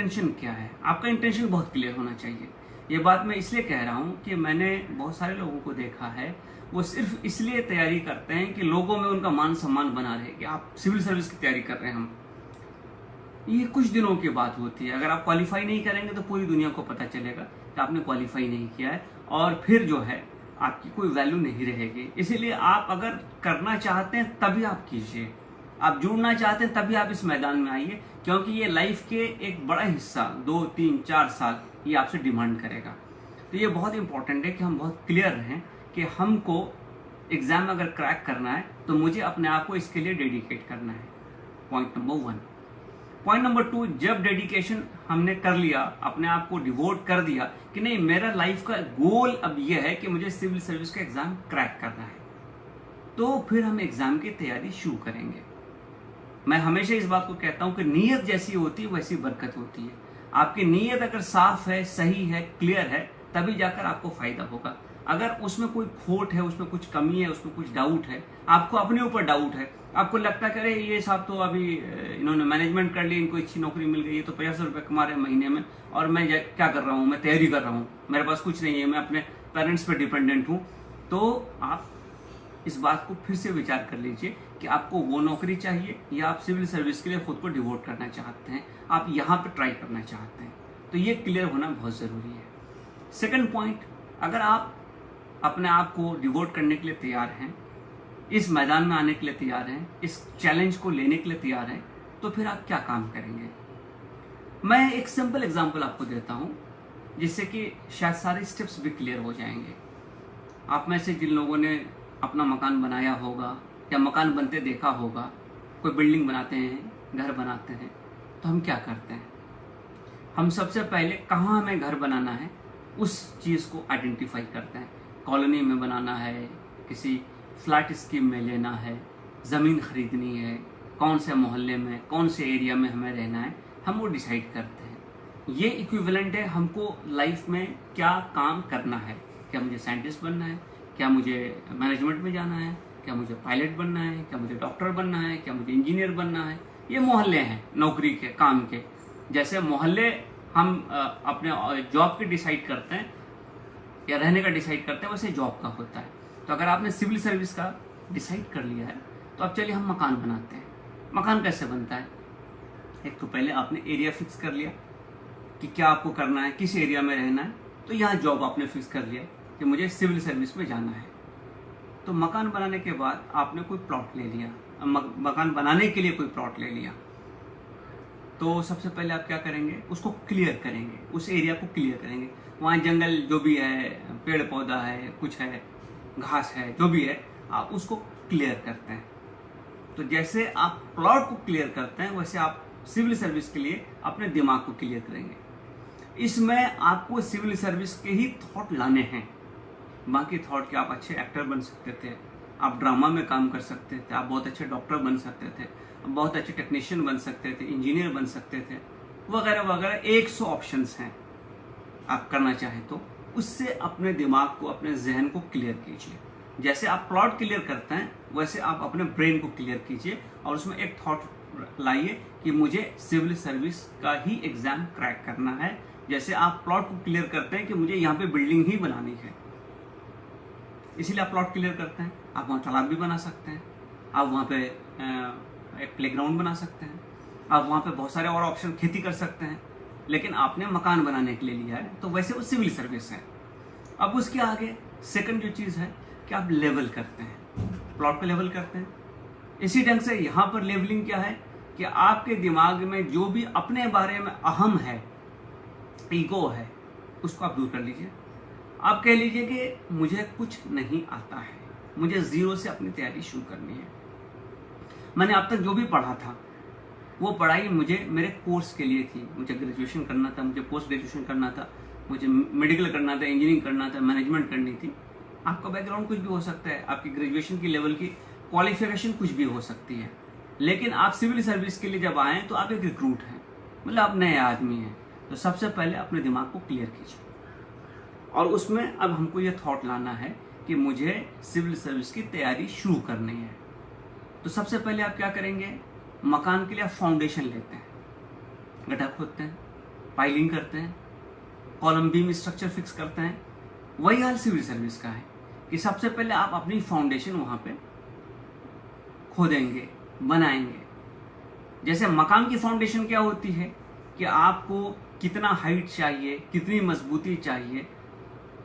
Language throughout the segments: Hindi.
इंटेंशन क्या है। आपका इंटेंशन बहुत क्लियर होना चाहिए। ये बात मैं इसलिए कह रहा हूँ कि मैंने बहुत सारे लोगों को देखा है, वो सिर्फ इसलिए तैयारी करते हैं कि लोगों में उनका मान सम्मान बना रहे कि आप सिविल सर्विस की तैयारी कर रहे हैं। हम ये कुछ दिनों की बात होती है। अगर आप क्वालिफाई नहीं करेंगे तो पूरी दुनिया को पता चलेगा कि आपने क्वालिफाई नहीं किया है, और फिर जो है आपकी कोई वैल्यू नहीं रहेगी। इसीलिए आप अगर करना चाहते हैं तभी आप कीजिए, आप जुड़ना चाहते हैं तभी आप इस मैदान में आइए, क्योंकि ये लाइफ के एक बड़ा हिस्सा 2, 3, 4 साल ये आपसे डिमांड करेगा। तो ये बहुत इंपॉर्टेंट है कि हम बहुत क्लियर रहें कि हमको एग्जाम अगर क्रैक करना है तो मुझे अपने आप को इसके लिए डेडिकेट करना है। Point number 1। पॉइंट नंबर 2, जब डेडिकेशन हमने कर लिया, अपने आप को डिवोट कर दिया कि नहीं मेरा लाइफ का गोल अब यह है कि मुझे सिविल सर्विस का एग्जाम क्रैक करना है, तो फिर हम एग्जाम की तैयारी शुरू करेंगे। मैं हमेशा इस बात को कहता हूं कि नीयत जैसी होती है वैसी बरकत होती है। आपकी नीयत अगर साफ है, सही है, क्लियर है, तभी जाकर आपको फायदा होगा। अगर उसमें कोई खोट है, उसमें कुछ कमी है, उसमें कुछ डाउट है, आपको अपने ऊपर डाउट है, आपको लगता है कि अरे ये साहब तो अभी इन्होंने मैनेजमेंट कर ली, इनको अच्छी नौकरी मिल गई है, तो 50 रुपये कमा रहे हैं महीने में, और मैं क्या कर रहा हूँ, मैं तैयारी कर रहा हूँ, मेरे पास कुछ नहीं है, मैं अपने पेरेंट्स पर डिपेंडेंट हूँ, तो आप इस बात को फिर से विचार कर लीजिए कि आपको वो नौकरी चाहिए या आप सिविल सर्विस के लिए खुद को डिवोट करना चाहते हैं, आप यहाँ पे ट्राई करना चाहते हैं। तो ये क्लियर होना बहुत ज़रूरी है। सेकंड पॉइंट, अगर आप अपने आप को डिवोट करने के लिए तैयार हैं, इस मैदान में आने के लिए तैयार हैं, इस चैलेंज को लेने के लिए तैयार हैं, तो फिर आप क्या काम करेंगे। मैं एक सिंपल एग्जाम्पल आपको देता हूँ जिससे कि शायद सारे स्टेप्स भी क्लियर हो जाएंगे। आप में से जिन लोगों ने अपना मकान बनाया होगा या मकान बनते देखा होगा, कोई बिल्डिंग बनाते हैं, घर बनाते हैं, तो हम क्या करते हैं, हम सबसे पहले कहाँ हमें घर बनाना है उस चीज़ को आइडेंटिफाई करते हैं। कॉलोनी में बनाना है, किसी फ्लैट स्कीम में लेना है, ज़मीन खरीदनी है, कौन से मोहल्ले में, कौन से एरिया में हमें रहना है, हम वो डिसाइड करते हैं। ये इक्विवेलेंट है हमको लाइफ में क्या काम करना है। क्या मुझे साइंटिस्ट बनना है, क्या मुझे मैनेजमेंट में जाना है, क्या मुझे पायलट बनना है, क्या मुझे डॉक्टर बनना है, क्या मुझे इंजीनियर बनना है। ये मोहल्ले हैं नौकरी के, काम के। जैसे मोहल्ले हम अपने जॉब के डिसाइड करते हैं या रहने का डिसाइड करते हैं, वैसे जॉब का होता है। तो अगर आपने सिविल सर्विस का डिसाइड कर लिया है तो अब चलिए हम मकान बनाते हैं। मकान कैसे बनता है, एक तो पहले आपने एरिया फिक्स कर लिया कि क्या आपको करना है, किस एरिया में रहना है, तो यहाँ जॉब आपने फिक्स कर लिया कि मुझे सिविल सर्विस में जाना है। तो मकान बनाने के बाद आपने कोई प्लॉट ले लिया, मकान बनाने के लिए कोई प्लॉट ले लिया, तो सबसे पहले आप क्या करेंगे, उसको क्लियर करेंगे, उस एरिया को क्लियर करेंगे। वहाँ जंगल जो भी है, पेड़ पौधा है, कुछ है, घास है, जो भी है, आप उसको क्लियर करते हैं। तो जैसे आप प्लॉट को क्लियर करते हैं वैसे आप सिविल सर्विस के लिए अपने दिमाग को क्लियर करेंगे। इसमें आपको सिविल सर्विस के ही थॉट लाने हैं। बाकी थॉट के आप अच्छे एक्टर बन सकते थे, आप ड्रामा में काम कर सकते थे, आप बहुत अच्छे डॉक्टर बन सकते थे, बहुत अच्छे टेक्नीशियन बन सकते थे, इंजीनियर बन सकते थे, वगैरह वगैरह 100 ऑप्शंस हैं। आप करना चाहें तो उससे अपने दिमाग को, अपने जहन को क्लियर कीजिए। जैसे आप प्लॉट क्लियर करते हैं वैसे आप अपने ब्रेन को क्लियर कीजिए और उसमें एक थॉट लाइए कि मुझे सिविल सर्विस का ही एग्जाम क्रैक करना है। जैसे आप प्लॉट को क्लियर करते हैं कि मुझे यहाँ पे बिल्डिंग ही बनानी है, इसीलिए आप प्लॉट क्लियर करते हैं। आप वहाँ तालाब भी बना सकते हैं, आप वहाँ पे एक प्लेग्राउंड बना सकते हैं, आप वहाँ पे बहुत सारे और ऑप्शन, खेती कर सकते हैं, लेकिन आपने मकान बनाने के लिए लिया है तो वैसे वो सिविल सर्विस है। अब उसके आगे सेकंड जो चीज़ है कि आप लेवल करते हैं, प्लॉट को लेवल करते हैं। इसी ढंग से यहाँ पर लेवलिंग क्या है कि आपके दिमाग में जो भी अपने बारे में अहम है, ईगो है, उसको आप दूर कर लीजिए। आप कह लीजिए कि मुझे कुछ नहीं आता है, मुझे जीरो से अपनी तैयारी शुरू करनी है। मैंने अब तक जो भी पढ़ा था वो पढ़ाई मुझे मेरे कोर्स के लिए थी। मुझे ग्रेजुएशन करना था, मुझे पोस्ट ग्रेजुएशन करना था, मुझे मेडिकल करना था, इंजीनियरिंग करना था, मैनेजमेंट करनी थी। आपका बैकग्राउंड कुछ भी हो सकता है, आपकी ग्रेजुएशन की लेवल की क्वालिफिकेशन कुछ भी हो सकती है, लेकिन आप सिविल सर्विस के लिए जब आए तो आप एक रिक्रूट हैं, मतलब आप नए आदमी हैं। तो सबसे पहले अपने दिमाग को क्लियर कीजिए और उसमें अब हमको ये थॉट लाना है कि मुझे सिविल सर्विस की तैयारी शुरू करनी है। तो सबसे पहले आप क्या करेंगे, मकान के लिए आप फाउंडेशन लेते हैं, गड्ढा खोदते हैं, पाइलिंग करते हैं, कॉलम बीम स्ट्रक्चर फिक्स करते हैं। वही हाल सिविल सर्विस का है कि सबसे पहले आप अपनी फाउंडेशन वहां पे खोदेंगे, बनाएंगे। जैसे मकान की फाउंडेशन क्या होती है कि आपको कितना हाइट चाहिए, कितनी मजबूती चाहिए,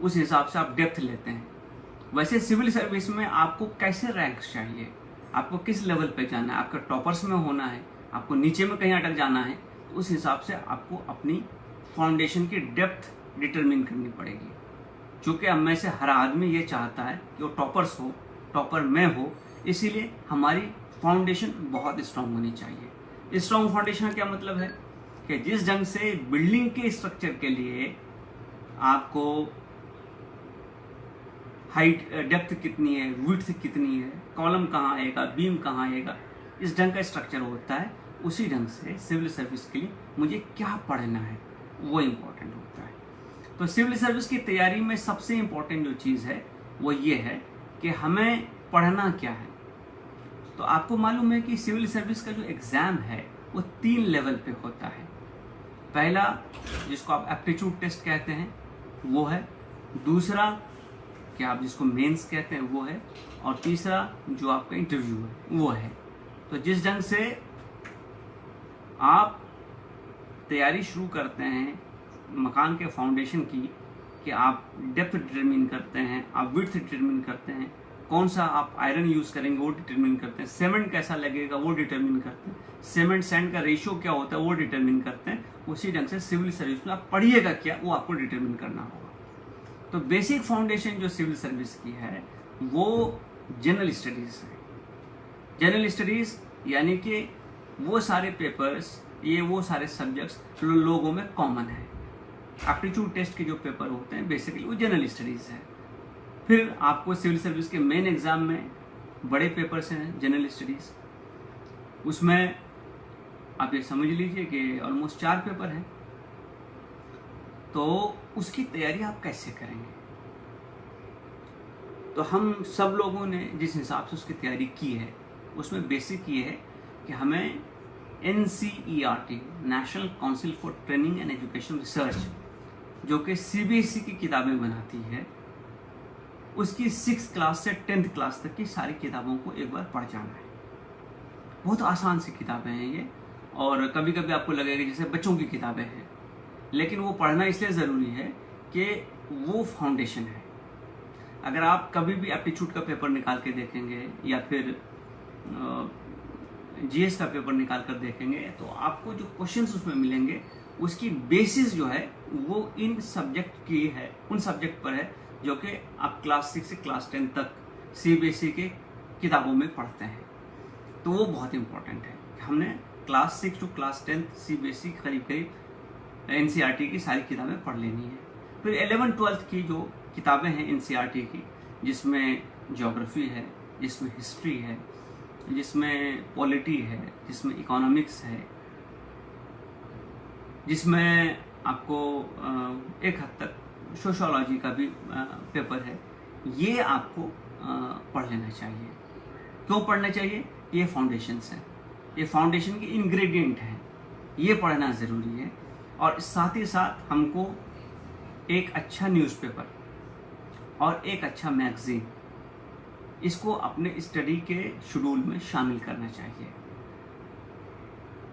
उस हिसाब से आप डेप्थ लेते हैं। वैसे सिविल सर्विस में आपको कैसे रैंक चाहिए, आपको किस लेवल पे जाना है, आपका टॉपर्स में होना है, आपको नीचे में कहीं अटक जाना है, तो उस हिसाब से आपको अपनी फाउंडेशन की डेप्थ डिटरमिन करनी पड़ेगी। क्योंकि अब में से हर आदमी ये चाहता है कि वो टॉपर्स हो, टॉपर में हो, इसीलिए हमारी फाउंडेशन बहुत स्ट्रांग होनी चाहिए। स्ट्रांग फाउंडेशन का क्या मतलब है कि जिस ढंग से बिल्डिंग के स्ट्रक्चर के लिए आपको हाइट डेप्थ कितनी है, विड्थ कितनी है, कॉलम कहाँ आएगा, बीम कहाँ आएगा, इस ढंग का स्ट्रक्चर होता है, उसी ढंग से सिविल सर्विस के लिए मुझे क्या पढ़ना है वो इम्पोर्टेंट होता है। तो सिविल सर्विस की तैयारी में सबसे इम्पोर्टेंट जो चीज़ है वो ये है कि हमें पढ़ना क्या है। तो आपको मालूम है कि सिविल सर्विस का जो एग्ज़ाम है वो 3 लेवल पे होता है। पहला, जिसको आप एप्टीट्यूड टेस्ट कहते हैं, वो है। दूसरा, कि आप जिसको मेंस कहते हैं, वो है। और तीसरा, जो आपका इंटरव्यू है, वो है। तो जिस ढंग से आप तैयारी शुरू करते हैं मकान के फाउंडेशन की, कि आप डेप्थ डिटरमिन करते हैं, आप विड्थ डिटरमिन करते हैं, कौन सा आप आयरन यूज़ करेंगे वो डिटरमिन करते हैं, सीमेंट कैसा लगेगा वो डिटरमिन करते हैं, सीमेंट सैंड का रेशियो क्या होता है वो डिटरमिन करते हैं। उसी ढंग से सिविल सर्विस में आप पढ़िएगा क्या, वो आपको डिटरमिन करना होगा। तो बेसिक फाउंडेशन जो सिविल सर्विस की है वो जनरल स्टडीज़ है। जनरल स्टडीज़ यानी कि वो सारे पेपर्स, ये वो सारे सब्जेक्ट्स लोगों में कॉमन है। एप्टीट्यूड टेस्ट के जो पेपर होते हैं बेसिकली वो जनरल स्टडीज़ है। फिर आपको सिविल सर्विस के मेन एग्ज़ाम में बड़े पेपर्स हैं जनरल स्टडीज़, उसमें आप ये समझ लीजिए कि ऑलमोस्ट 4 पेपर हैं। तो उसकी तैयारी आप कैसे करेंगे? तो हम सब लोगों ने जिस हिसाब से उसकी तैयारी की है उसमें बेसिक ये है कि हमें NCERT, national council for training and education research, जो कि CBSE की किताबें बनाती है, उसकी 6th क्लास से 10th क्लास तक की सारी किताबों को एक बार पढ़ जाना है। बहुत आसान सी किताबें हैं ये, और कभी कभी आपको लगेगा जैसे बच्चों की किताबें हैं, लेकिन वो पढ़ना इसलिए ज़रूरी है कि वो फाउंडेशन है। अगर आप कभी भी एप्टीट्यूड का पेपर निकाल के देखेंगे या फिर GS का पेपर निकाल कर देखेंगे, तो आपको जो क्वेश्चंस उसमें मिलेंगे उसकी बेसिस जो है वो इन सब्जेक्ट की है, उन सब्जेक्ट पर है जो कि आप क्लास 6 से क्लास 10 तक CBSE के किताबों में पढ़ते हैं। तो वो बहुत इम्पोर्टेंट है। हमने क्लास 6 टू क्लास 10 CBSE करीब NCERT की सारी किताबें पढ़ लेनी है। फिर 11th-12th की जो किताबें हैं NCERT की, जिसमें ज्योग्राफी है, जिसमें हिस्ट्री है, जिसमें पॉलिटी है, जिसमें इकोनॉमिक्स है, जिसमें आपको एक हद तक सोशियोलॉजी का भी पेपर है, ये आपको पढ़ लेना चाहिए। क्यों पढ़ना चाहिए? ये फाउंडेशंस हैं, ये फाउंडेशन के इंग्रेडिएंट हैं, ये पढ़ना ज़रूरी है। और साथ ही साथ हमको एक अच्छा न्यूज़पेपर और एक अच्छा मैगज़ीन, इसको अपने स्टडी के शेड्यूल में शामिल करना चाहिए।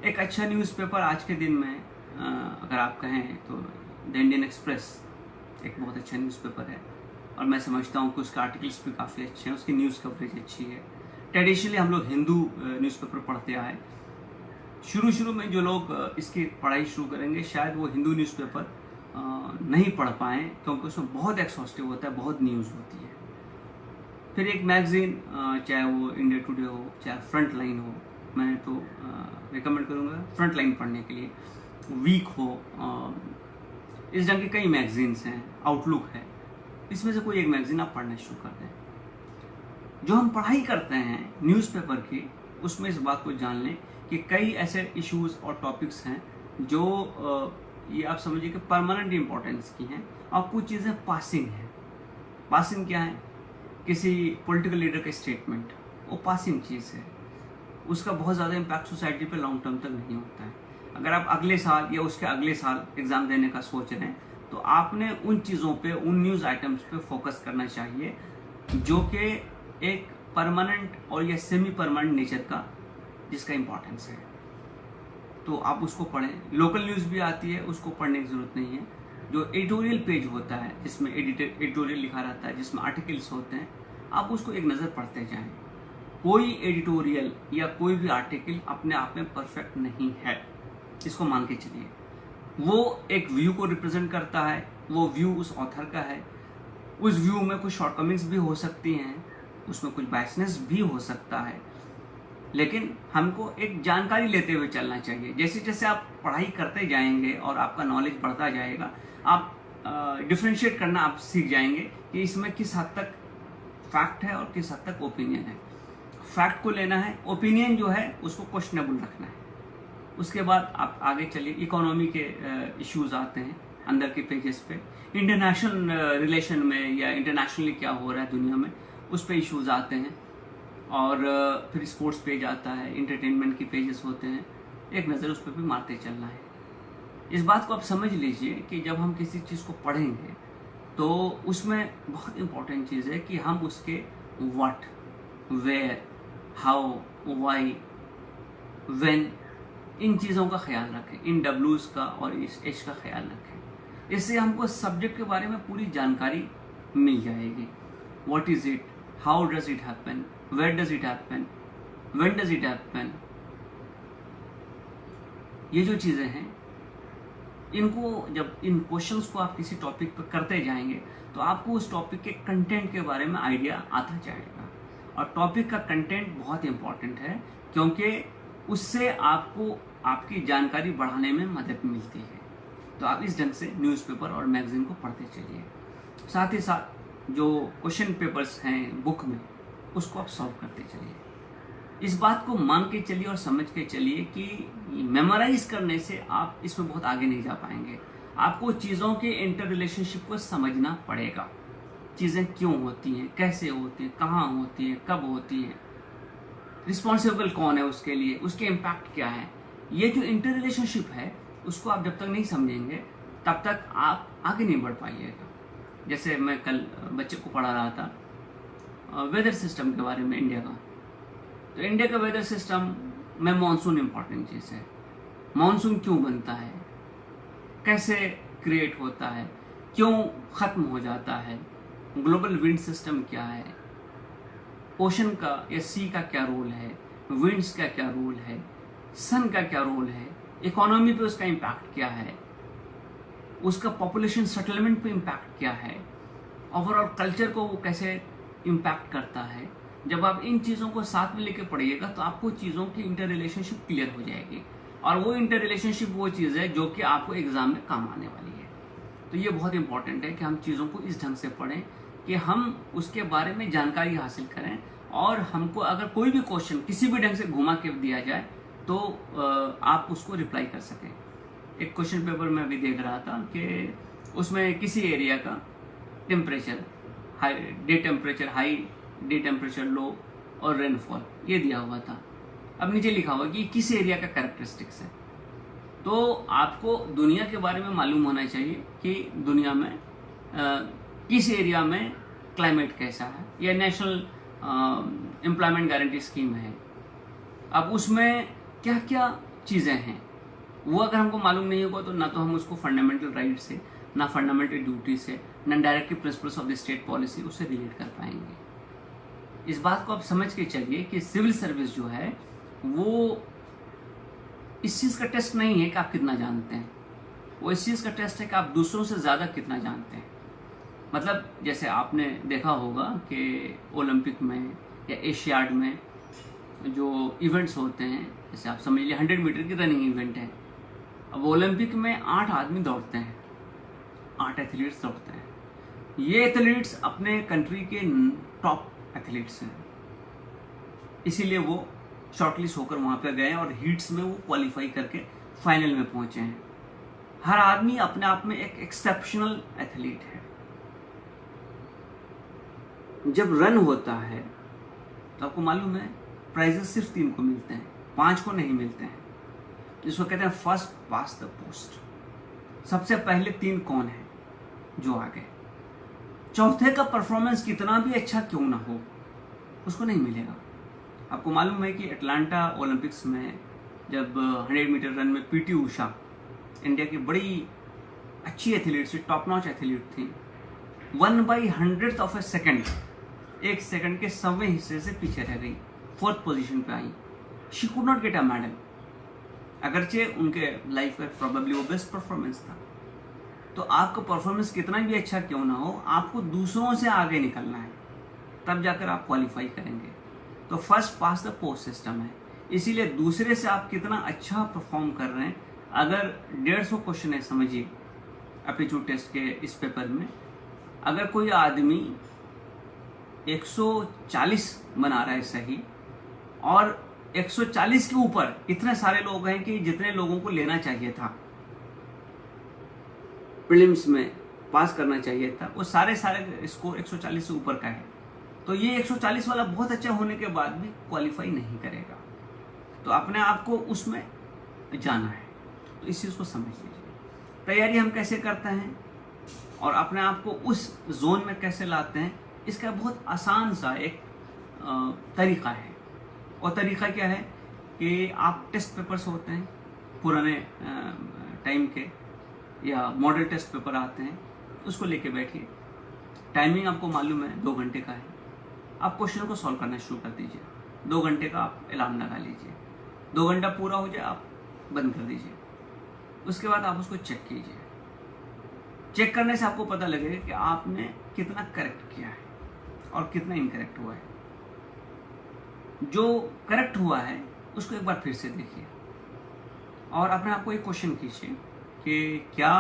एक अच्छा न्यूज़पेपर आज के दिन में अगर आप कहें तो द इंडियन एक्सप्रेस एक बहुत अच्छा न्यूज़पेपर है, और मैं समझता हूँ कि उसके आर्टिकल्स भी काफ़ी अच्छे हैं, उसकी न्यूज़ कवरेज अच्छी है। ट्रेडिशनली हम लोग हिंदू न्यूज़पेपर पढ़ते आए। शुरू में जो लोग इसकी पढ़ाई शुरू करेंगे शायद वो हिंदू न्यूज़पेपर नहीं पढ़ पाएँ, क्योंकि उसमें बहुत एक्सॉस्टिव होता है, बहुत न्यूज़ होती है। फिर एक मैगज़ीन, चाहे वो इंडिया टुडे हो, चाहे फ्रंट लाइन हो, मैं तो रिकमेंड करूँगा फ्रंट लाइन पढ़ने के लिए। वीक हो, इस ढंग के कई मैगज़ीन्स हैं, आउटलुक है, इसमें से कोई एक मैगज़ीन आप पढ़ना शुरू कर दें। जो हम पढ़ाई करते हैं न्यूज़पेपर की, उसमें इस बात को जान लें कि कई ऐसे इश्यूज़ और टॉपिक्स हैं जो ये आप समझिए कि परमानेंट इम्पोर्टेंस की हैं, और कुछ चीज़ें पासिंग हैं। पासिंग क्या है? किसी पॉलिटिकल लीडर का स्टेटमेंट, वो पासिंग चीज़ है, उसका बहुत ज़्यादा इम्पैक्ट सोसाइटी पे लॉन्ग टर्म तक नहीं होता है। अगर आप अगले साल या उसके अगले साल एग्ज़ाम देने का सोच रहे हैं तो आपने उन चीज़ों पे, उन न्यूज़ आइटम्स पे फोकस करना चाहिए जो कि एक परमानेंट और या सेमी परमानेंट नेचर का, जिसका इम्पोर्टेंस है, तो आप उसको पढ़ें। लोकल न्यूज़ भी आती है, उसको पढ़ने की ज़रूरत नहीं है। जो एडिटोरियल पेज होता है जिसमें एडिटोरियल लिखा रहता है, जिसमें आर्टिकल्स होते हैं, आप उसको एक नज़र पढ़ते जाएं। कोई एडिटोरियल या कोई भी आर्टिकल अपने आप में परफेक्ट नहीं है, इसको मान के चलिए। वो एक व्यू को रिप्रेजेंट करता है, वो व्यू उस ऑथर का है। उस व्यू में कुछ शॉर्टकमिंग्स भी हो सकती हैं, उसमें कुछ बायसनेस भी हो सकता है, लेकिन हमको एक जानकारी लेते हुए चलना चाहिए। जैसे जैसे आप पढ़ाई करते जाएंगे और आपका नॉलेज बढ़ता जाएगा, आप डिफ्रेंशिएट करना आप सीख जाएंगे कि इसमें किस हद तक फैक्ट है और किस हद तक ओपिनियन है। फैक्ट को लेना है, ओपिनियन जो है उसको क्वेश्चनेबल रखना है। उसके बाद आप आगे चलिए, इकोनॉमी के इश्यूज आते हैं अंदर के पेजेस पे, इंटरनेशनल रिलेशन में या इंटरनेशनली क्या हो रहा है दुनिया में, उस पे इश्यूज आते हैं। और फिर स्पोर्ट्स पेज आता है, इंटरटेनमेंट की पेजेस होते हैं, एक नज़र उस पर भी मारते चलना है। इस बात को आप समझ लीजिए कि जब हम किसी चीज़ को पढ़ेंगे तो उसमें बहुत इंपॉर्टेंट चीज़ है कि हम उसके what, where, how, why, when, इन चीज़ों का ख्याल रखें, इन डब्ल्यूज का और इस एच का ख्याल रखें। इससे हमको सब्जेक्ट के बारे में पूरी जानकारी मिल जाएगी। What is it, how does it happen, where does it happen, when does it happen, ये जो चीज़ें हैं, इनको जब इन क्वेश्चंस को आप किसी टॉपिक पर करते जाएंगे तो आपको उस टॉपिक के कंटेंट के बारे में आइडिया आता जाएगा। और टॉपिक का कंटेंट बहुत इंपॉर्टेंट है, क्योंकि उससे आपको आपकी जानकारी बढ़ाने में मदद मिलती है। तो आप इस ढंग से न्यूज़पेपर और मैगजीन को पढ़ते चलिए। साथ ही साथ जो क्वेश्चन पेपर्स हैं बुक में, उसको आप सॉल्व करते चलिए। इस बात को मान के चलिए और समझ के चलिए कि मेमोराइज करने से आप इसमें बहुत आगे नहीं जा पाएंगे। आपको चीज़ों के इंटर रिलेशनशिप को समझना पड़ेगा। चीज़ें क्यों होती हैं, कैसे होती हैं, कहाँ होती हैं, कब होती हैं, रिस्पॉन्सिबल कौन है उसके लिए, उसके इम्पैक्ट क्या है। ये जो इंटर रिलेशनशिप है उसको आप जब तक नहीं समझेंगे तब तक आप आगे नहीं बढ़ पाइएगा। जैसे मैं कल बच्चे को पढ़ा रहा था वेदर सिस्टम के बारे में इंडिया का। तो इंडिया का वेदर सिस्टम में मानसून इम्पॉर्टेंट चीज़ है। मानसून क्यों बनता है, कैसे क्रिएट होता है, क्यों ख़त्म हो जाता है, ग्लोबल विंड सिस्टम क्या है, ओशन का या सी का क्या रोल है, विंड्स का क्या रोल है, सन का क्या रोल है, इकोनॉमी पे उसका इम्पैक्ट क्या है, उसका पॉपुलेशन सेटलमेंट पे इम्पैक्ट क्या है, ओवरऑल कल्चर को वो कैसे इम्पैक्ट करता है। जब आप इन चीज़ों को साथ में लेके पढ़िएगा तो आपको चीज़ों की इंटर रिलेशनशिप क्लियर हो जाएगी। और वो इंटर रिलेशनशिप वो चीज़ है जो कि आपको एग्जाम में काम आने वाली है। तो ये बहुत इंपॉर्टेंट है कि हम चीज़ों को इस ढंग से पढ़ें कि हम उसके बारे में जानकारी हासिल करें, और हमको अगर कोई भी क्वेश्चन किसी भी ढंग से घुमा के दिया जाए तो आप उसको रिप्लाई कर सकें। एक क्वेश्चन पेपर में अभी देख रहा था कि उसमें किसी एरिया का temperature high, day temperature high, day temperature low और रेनफॉल ये दिया हुआ था। अब नीचे लिखा हुआ कि किस एरिया का कैरेक्टरिस्टिक्स है। तो आपको दुनिया के बारे में मालूम होना चाहिए कि दुनिया में किस एरिया में क्लाइमेट कैसा है, या नेशनल एम्प्लॉयमेंट गारंटी स्कीम है। अब उसमें क्या क्या चीज़ें हैं वो अगर हमको मालूम नहीं होगा तो ना तो हम उसको फंडामेंटल राइट से, ना फंडामेंटल ड्यूटी से, ना directive principles of the state policy उससे रिलेट कर पाएंगे। इस बात को आप समझ के चलिए कि सिविल सर्विस जो है वो इस चीज़ का टेस्ट नहीं है कि आप कितना जानते हैं, वो इस चीज़ का टेस्ट है कि आप दूसरों से ज़्यादा कितना जानते हैं। मतलब जैसे आपने देखा होगा कि ओलंपिक में या एशियाड में जो इवेंट्स होते हैं, जैसे आप समझ लीजिए 100 मीटर की रनिंग इवेंट है। अब ओलंपिक में 8 आदमी दौड़ते हैं, 8 एथलीट्स दौड़ते हैं। ये एथलीट्स अपने कंट्री के टॉप एथलीट्स हैं, इसीलिए वो शॉर्टलिस्ट होकर वहाँ पे गए और हीट्स में वो क्वालिफाई करके फाइनल में पहुँचे हैं। हर आदमी अपने आप में एक एक्सेप्शनल एथलीट है। जब रन होता है तो आपको मालूम है प्राइजेस सिर्फ 3 को मिलते हैं, 5 को नहीं मिलते हैं। जिसको कहते हैं फर्स्ट पास द पोस्ट। सबसे पहले 3 कौन है जो आ गए। चौथे का परफॉर्मेंस कितना भी अच्छा क्यों ना हो उसको नहीं मिलेगा। आपको मालूम है कि अटलांटा ओलंपिक्स में जब 100 मीटर रन में पीटी उषा इंडिया की बड़ी अच्छी एथलीट थी, टॉप नॉच एथलीट थी, 1/100th of A second, 1 second के 100वें हिस्से से पीछे रह गई, 4th पोजीशन पे आई। She could not get a medal, अगरचे उनके लाइफ का प्रोबेबली वो बेस्ट परफॉर्मेंस था। तो आपका परफॉर्मेंस कितना भी अच्छा क्यों ना हो, आपको दूसरों से आगे निकलना है, तब जाकर आप क्वालिफाई करेंगे। तो first pass the post system है, इसीलिए दूसरे से आप कितना अच्छा परफॉर्म कर रहे हैं। अगर 150 क्वेश्चन है, समझिए एप्टीट्यूड टेस्ट के इस पेपर में, अगर कोई आदमी 140 बना रहा है सही, और 140 के ऊपर इतने सारे लोग हैं कि जितने लोगों को लेना चाहिए था, प्रीलिम्स में पास करना चाहिए था, वो सारे स्कोर 140 से ऊपर का है। तो ये 140 वाला बहुत अच्छा होने के बाद भी क्वालिफाई नहीं करेगा। तो अपने आप को उसमें जाना है, तो इस चीज़ को समझ लीजिए। तैयारी हम कैसे करते हैं और अपने आप को उस जोन में कैसे लाते हैं, इसका बहुत आसान सा एक तरीका है। और तरीका क्या है कि आप टेस्ट पेपर्स होते हैं पुराने टाइम के, या मॉडल टेस्ट पेपर आते हैं, उसको लेके बैठिए। टाइमिंग आपको मालूम है 2 घंटे का है। आप क्वेश्चन को सॉल्व करना शुरू कर दीजिए। 2 घंटे का आप अलार्म लगा लीजिए। 2 घंटा पूरा हो जाए आप बंद कर दीजिए। उसके बाद आप उसको चेक कीजिए। चेक करने से आपको पता लगेगा कि आपने कितना करेक्ट किया है और कितना इनकरेक्ट हुआ है। जो करेक्ट हुआ है उसको एक बार फिर से देखिए और अपने आप को एक क्वेश्चन कीजिए कि क्या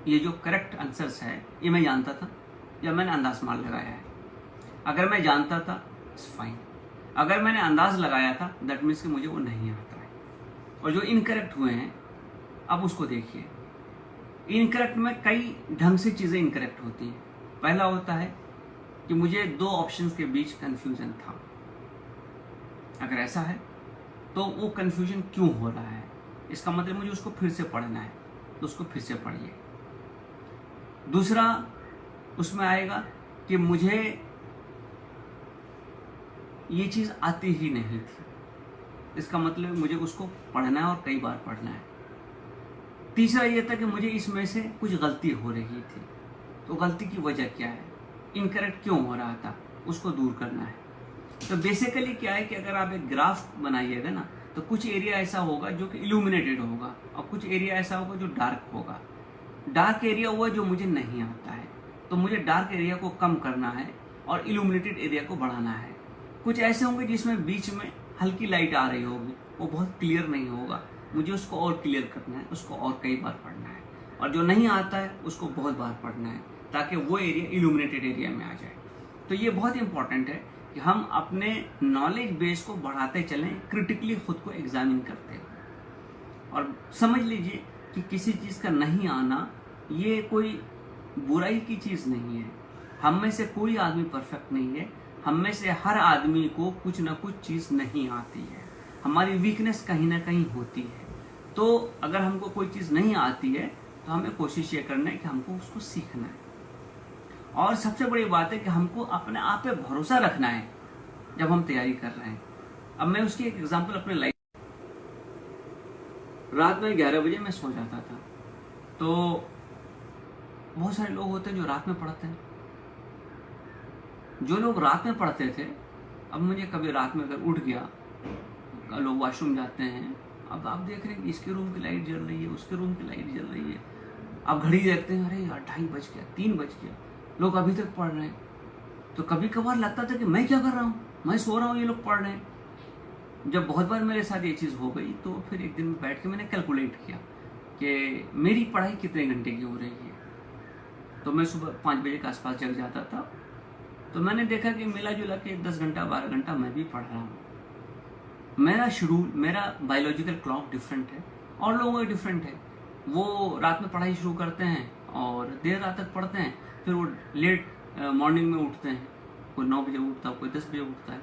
ये जो करेक्ट आंसर्स है ये मैं जानता था या मैंने अंदाज मार लगाया है। अगर मैं जानता था इट्स फाइन, अगर मैंने अंदाज लगाया था दैट मीन्स कि मुझे वो नहीं आता है। और जो इनकरेक्ट हुए हैं अब उसको देखिए। इनकरेक्ट में कई ढंग से चीज़ें इनकरेक्ट होती हैं। पहला होता है कि मुझे 2 ऑप्शंस के बीच कंफ्यूजन था। अगर ऐसा है तो वो कंफ्यूजन क्यों हो रहा है, इसका मतलब मुझे उसको फिर से पढ़ना है, तो उसको फिर से पढ़िए। दूसरा उसमें आएगा कि मुझे ये चीज़ आती ही नहीं थी, इसका मतलब मुझे उसको पढ़ना है और कई बार पढ़ना है। तीसरा ये था कि मुझे इसमें से कुछ गलती हो रही थी, तो गलती की वजह क्या है, इनकरेक्ट क्यों हो रहा था, उसको दूर करना है। तो बेसिकली क्या है कि अगर आप एक ग्राफ बनाइएगा ना, तो कुछ एरिया ऐसा होगा जो कि इल्यूमिनेटेड होगा और कुछ एरिया ऐसा होगा जो डार्क होगा। डार्क एरिया हुआ जो मुझे नहीं आता है, तो मुझे डार्क एरिया को कम करना है और इल्यूमिनेटेड एरिया को बढ़ाना है। कुछ ऐसे होंगे जिसमें बीच में हल्की लाइट आ रही होगी, वो बहुत क्लियर नहीं होगा, मुझे उसको और क्लियर करना है, उसको और कई बार पढ़ना है। और जो नहीं आता है उसको बहुत बार पढ़ना है ताकि वो एरिया इल्यूमिनेटेड एरिया में आ जाए। तो ये बहुत इंपॉर्टेंट है कि हम अपने नॉलेज बेस को बढ़ाते चलें, क्रिटिकली खुद को एग्जामिन करते हुए। और समझ लीजिए कि किसी चीज़ का नहीं आना ये कोई बुराई की चीज़ नहीं है। हम में से कोई आदमी परफेक्ट नहीं है, हम में से हर आदमी को कुछ ना कुछ चीज़ नहीं आती है, हमारी वीकनेस कहीं ना कहीं होती है। तो अगर हमको कोई चीज़ नहीं आती है तो हमें कोशिश ये करना है कि हमको उसको सीखना है। और सबसे बड़ी बात है कि हमको अपने आप पे भरोसा रखना है जब हम तैयारी कर रहे हैं। अब मैं उसकी एक एग्जांपल अपने लाइफ, रात में 11 बजे मैं सो जाता था। तो बहुत सारे लोग होते हैं जो रात में पढ़ते हैं। जो लोग रात में पढ़ते थे, अब मुझे कभी रात में अगर उठ गया, लोग वॉशरूम जाते हैं, अब आप देख रहे हैं कि इसके रूम की लाइट जल रही है, उसके रूम की लाइट जल रही है, आप घड़ी देखते हैं, अरे यार 2:30 बज गया, 3 बज गया, लोग अभी तक पढ़ रहे हैं। तो कभी कभार लगता था कि मैं क्या कर रहा हूँ, मैं सो रहा हूँ, ये लोग पढ़ रहे हैं। जब बहुत बार मेरे साथ ये चीज़ हो गई तो फिर एक दिन बैठ के मैंने कैलकुलेट किया कि मेरी पढ़ाई कितने घंटे की हो रही है। तो मैं सुबह 5 बजे के आसपास जग जाता था, तो मैंने देखा कि मिला जुला के 10 घंटा 12 घंटा मैं भी पढ़ रहा हूँ। मेरा शेड्यूल, मेरा बायोलॉजिकल क्लॉक डिफरेंट है और लोगों का डिफरेंट है। वो रात में पढ़ाई शुरू करते हैं और देर रात तक पढ़ते हैं, फिर वो लेट मॉर्निंग में उठते हैं, कोई 9 बजे उठता है, कोई 10 बजे उठता है,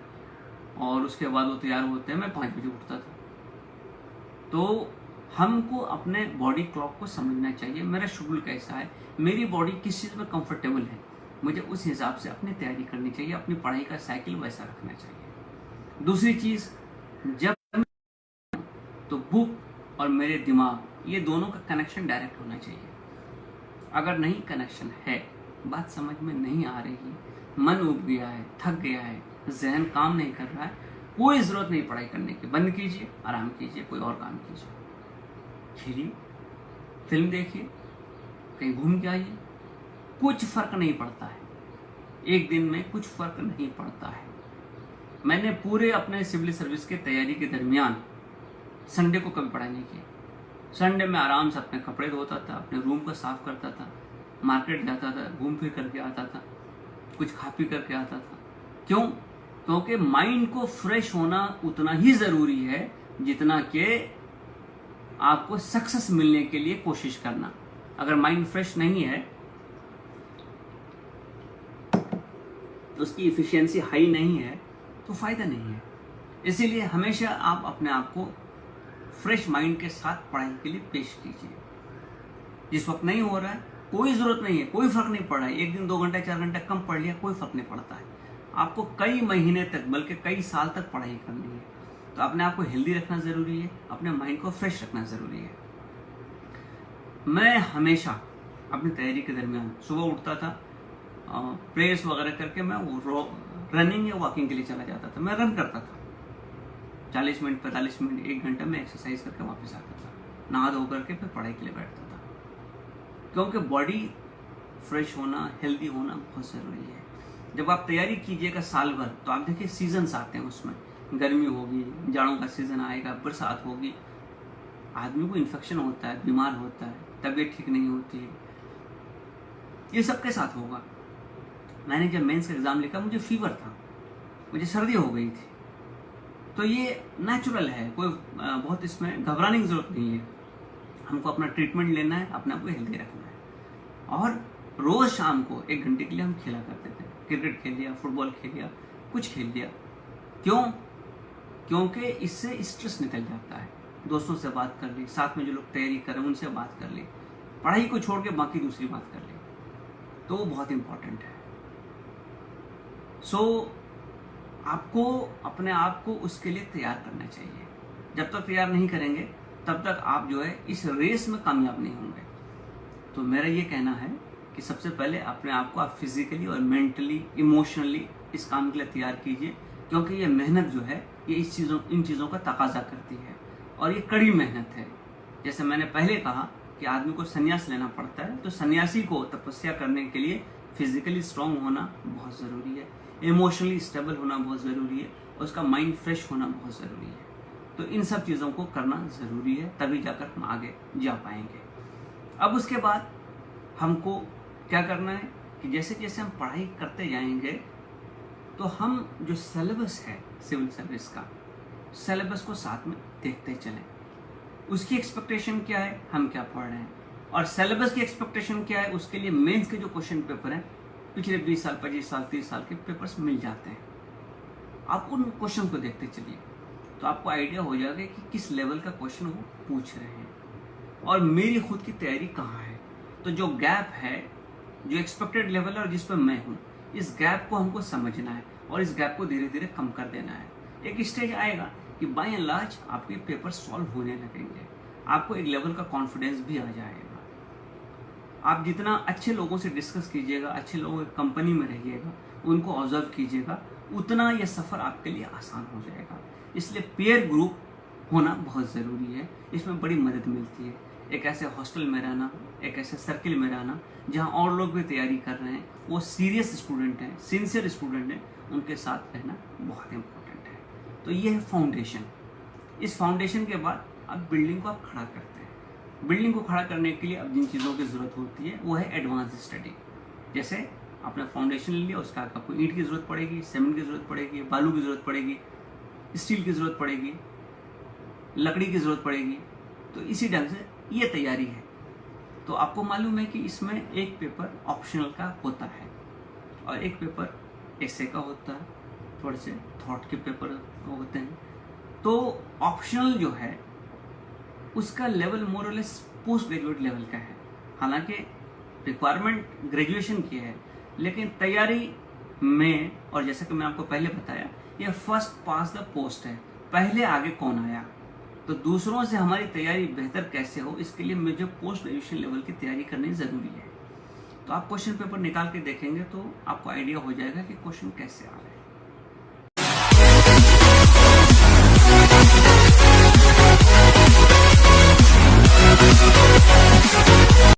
और उसके बाद वो तैयार होते हैं। मैं 5 बजे उठता था। तो हमको अपने बॉडी क्लॉक को समझना चाहिए, मेरा शेड्यूल कैसा है, मेरी बॉडी किस चीज़ में कंफर्टेबल है, मुझे उस हिसाब से अपनी तैयारी करनी चाहिए, अपनी पढ़ाई का साइकिल वैसा रखना चाहिए। दूसरी चीज़, जब तो बुक और मेरे दिमाग ये दोनों का कनेक्शन डायरेक्ट होना चाहिए। अगर नहीं कनेक्शन है, बात समझ में नहीं आ रही है, मन उब गया है, थक गया है, जहन काम नहीं कर रहा है, कोई ज़रूरत नहीं पढ़ाई करने की, बंद कीजिए, आराम कीजिए, कोई और काम कीजिए, खेलिए, फिल्म देखिए, कहीं घूम के आइए, कुछ फर्क नहीं पड़ता है, एक दिन में कुछ फर्क नहीं पड़ता है। मैंने पूरे अपने सिविल सर्विस के तैयारी के दरमियान संडे को कभी पढ़ाई नहीं की। संडे में आराम से अपने कपड़े धोता था, अपने रूम को साफ करता था, मार्केट जाता था, घूम फिर करके आता था, कुछ खा पी करके आता था। क्यों? क्योंकि माइंड को फ्रेश होना उतना ही ज़रूरी है जितना कि आपको सक्सेस मिलने के लिए कोशिश करना। अगर माइंड फ्रेश नहीं है, उसकी इफिशिएंसी हाई नहीं है, तो फायदा नहीं है। इसीलिए हमेशा आप अपने आप को फ्रेश माइंड के साथ पढ़ाई के लिए पेश कीजिए। जिस वक्त नहीं हो रहा है, कोई ज़रूरत नहीं है, कोई फर्क नहीं पड़ रहा है, एक दिन 2 घंटे 4 घंटे कम पढ़ लिया, कोई फर्क नहीं पड़ता है। आपको कई महीने तक, बल्कि कई साल तक पढ़ाई करनी है, तो अपने आप को हेल्दी रखना ज़रूरी है, अपने माइंड को फ्रेश रखना ज़रूरी है। मैं हमेशा अपनी तैयारी के दरमियान सुबह उठता था, प्रेयर्स वगैरह करके मैं रनिंग या वॉकिंग के लिए चला जाता था। मैं रन करता था 40 मिनट, 45 मिनट, 1 घंटा में एक्सरसाइज करके वापस आता था, नहा धो करके फिर पढ़ाई के लिए बैठता था। क्योंकि बॉडी फ्रेश होना, हेल्दी होना बहुत ज़रूरी है। जब आप तैयारी कीजिएगा साल भर, तो आप देखिए सीजन्स आते हैं, उसमें गर्मी होगी, जाड़ों का सीज़न आएगा, बरसात होगी, आदमी को इन्फेक्शन होता है, बीमार होता है, तबीयत ठीक नहीं होती है, ये सबके साथ होगा। मैंने जब मेंस का एग्ज़ाम लिखा, मुझे फीवर था, मुझे सर्दी हो गई थी, तो ये नेचुरल है, कोई बहुत इसमें घबराने की ज़रूरत नहीं है। हमको अपना ट्रीटमेंट लेना है, अपने आप को हेल्दी रखना है। और रोज़ शाम को 1 घंटे के लिए हम खेला करते थे, क्रिकेट खेल लिया, फुटबॉल खेल लिया, कुछ खेल लिया। क्यों? क्योंकि इससे स्ट्रेस निकल जाता है। दोस्तों से बात कर ली, साथ में जो लोग तैयारी कर रहे हैं उनसे बात कर ली, पढ़ाई को छोड़ के बाकी दूसरी बात कर ली, तो वो बहुत इंपॉर्टेंट है। आपको अपने आप को उसके लिए तैयार करना चाहिए। जब तक तैयार नहीं करेंगे, तब तक आप जो है इस रेस में कामयाब नहीं होंगे। तो मेरा ये कहना है कि सबसे पहले अपने आप को आप फिजिकली और मेंटली, इमोशनली इस काम के लिए तैयार कीजिए, क्योंकि ये मेहनत जो है, ये इन चीज़ों का तकाजा करती है, और ये कड़ी मेहनत है। जैसे मैंने पहले कहा कि आदमी को संन्यास लेना पड़ता है, तो सन्यासी को तपस्या करने के लिए फिजिकली स्ट्रांग होना बहुत ज़रूरी है, इमोशनली स्टेबल होना बहुत ज़रूरी है, और उसका माइंड फ्रेश होना बहुत ज़रूरी है। तो इन सब चीज़ों को करना ज़रूरी है, तभी जाकर हम आगे जा पाएंगे। अब उसके बाद हमको क्या करना है कि जैसे जैसे हम पढ़ाई करते जाएंगे, तो हम जो सिलेबस है सिविल सर्विस का, सिलेबस को साथ में देखते चलें। उसकी एक्सपेक्टेशन क्या है, हम क्या पढ़ रहे हैं, और सिलेबस की एक्सपेक्टेशन क्या है, उसके लिए मेंस के जो क्वेश्चन पेपर हैं, पिछले 20 साल, 25 साल, 30 साल के पेपर्स मिल जाते हैं। आप उन क्वेश्चन को देखते चलिए, तो आपको आइडिया हो जाएगा कि किस लेवल का क्वेश्चन वो पूछ रहे हैं, और मेरी खुद की तैयारी कहाँ है। तो जो गैप है, जो एक्सपेक्टेड लेवल है और जिस पर मैं हूँ, इस गैप को हमको समझना है, और इस गैप को धीरे धीरे कम कर देना है। एक स्टेज आएगा कि बाय एंड लार्ज आपके पेपर सॉल्व होने लगेंगे, आपको एक लेवल का कॉन्फिडेंस भी आ जाएगा। आप जितना अच्छे लोगों से डिस्कस कीजिएगा, अच्छे लोगों की कंपनी में रहिएगा, उनको ऑब्जर्व कीजिएगा, उतना यह सफ़र आपके लिए आसान हो जाएगा। इसलिए पीयर ग्रुप होना बहुत ज़रूरी है, इसमें बड़ी मदद मिलती है। एक ऐसे हॉस्टल में रहना, एक ऐसे सर्किल में रहना जहाँ और लोग भी तैयारी कर रहे हैं, वो सीरियस स्टूडेंट हैं, सिंसियर स्टूडेंट हैं, उनके साथ रहना बहुत इम्पोर्टेंट है। तो ये है फाउंडेशन। इस फाउंडेशन के बाद अब बिल्डिंग को आप खड़ा करते हैं। बिल्डिंग को खड़ा करने के लिए अब जिन चीज़ों की ज़रूरत होती है वो है एडवांस स्टडी। जैसे आपने फाउंडेशन ले लिया, उसका आपको ईंट की ज़रूरत पड़ेगी, सीमेंट की ज़रूरत पड़ेगी, बालू की ज़रूरत पड़ेगी, स्टील की ज़रूरत पड़ेगी, लकड़ी की ज़रूरत पड़ेगी। तो इसी ढंग से ये तैयारी है। तो आपको मालूम है कि इसमें एक पेपर ऑप्शनल का होता है और एक पेपर एसे का होता है, थोड़े से थॉट के पेपर होते हैं। तो ऑप्शनल जो है उसका लेवल मोर और लेस पोस्ट ग्रेजुएट लेवल का है। हालांकि रिक्वायरमेंट ग्रेजुएशन की है, लेकिन तैयारी में, और जैसा कि मैं आपको पहले बताया, ये फर्स्ट पास द पोस्ट है, पहले आगे कौन आया। तो दूसरों से हमारी तैयारी बेहतर कैसे हो, इसके लिए मुझे पोस्ट ग्रेजुएशन लेवल की तैयारी करनी ज़रूरी है। तो आप क्वेश्चन पेपर निकाल के देखेंगे तो आपको आइडिया हो जाएगा कि क्वेश्चन कैसे आ रहे हैं।